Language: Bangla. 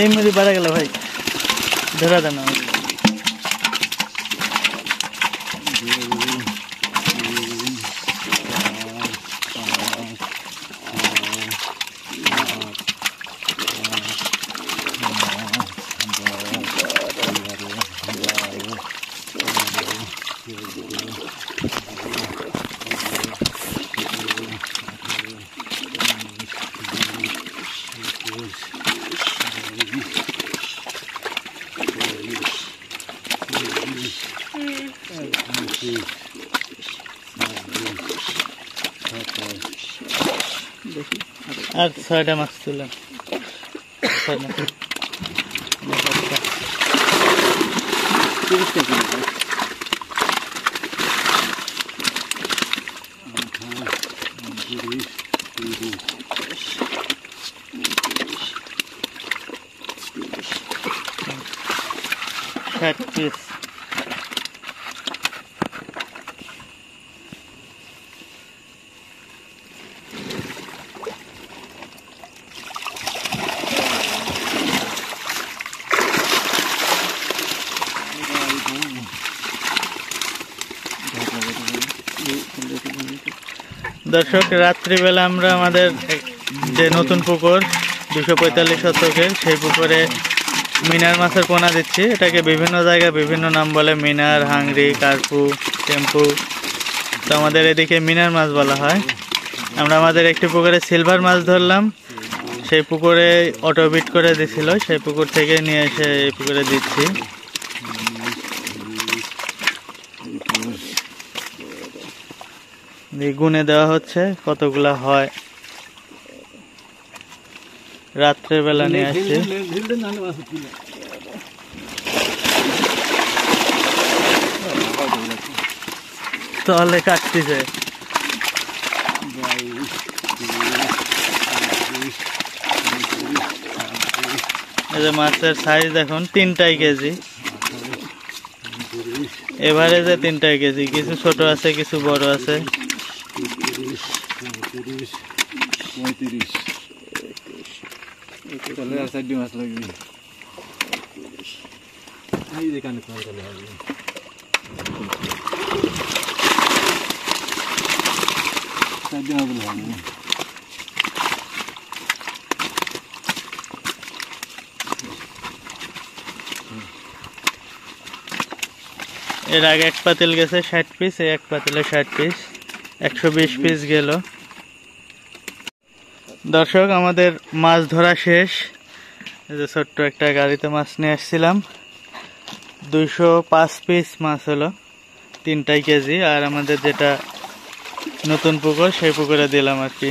এই মুড়ি বাড়া গেল ভাই, ধরা দেন। আর 6টা মাছ তুললাম। পিস দর্শক, রাত্রিবেলা আমরা আমাদের যে নতুন পুকুর 245 শতকের, সেই পুকুরে মিনার মাছের পোনা দিচ্ছি। এটাকে বিভিন্ন জায়গায় বিভিন্ন নাম বলে, মিনার, হাংরি, কার্পু, টেম্পু। তো আমাদের এদিকে মিনার মাছ বলা হয়। আমরা আমাদের একটি পুকুরে সিলভার মাছ ধরলাম, সেই পুকুরে অটোবিট করে দিছিল, সেই পুকুর থেকে নিয়ে এসে এই পুকুরে দিচ্ছি। গুনে দেওয়া হচ্ছে কতগুলা হয়। রাত্রেবেলা নিয়ে আসছি। তাহলে কাটতেছে। এই যে মাছের সাইজ দেখুন, 3টাই কেজি, এভারেজে 3টাই কেজি। কিছু ছোট আছে, কিছু বড় আছে। 35 মাছ লাগবে। এর আগে এক পাতিল গেছে 60 পিস, এক পাতিলে 60 পিস, 120 পিস গেল। দর্শক, আমাদের মাছ ধরা শেষ। এই যে ছোট্ট একটা গাড়িতে মাছ নিয়ে আসছিলাম, 205 পিস মাছ হলো, 3টাই কেজি। আর আমাদের যেটা নতুন পুকুর, সেই পুকুরে দিলাম আর কি।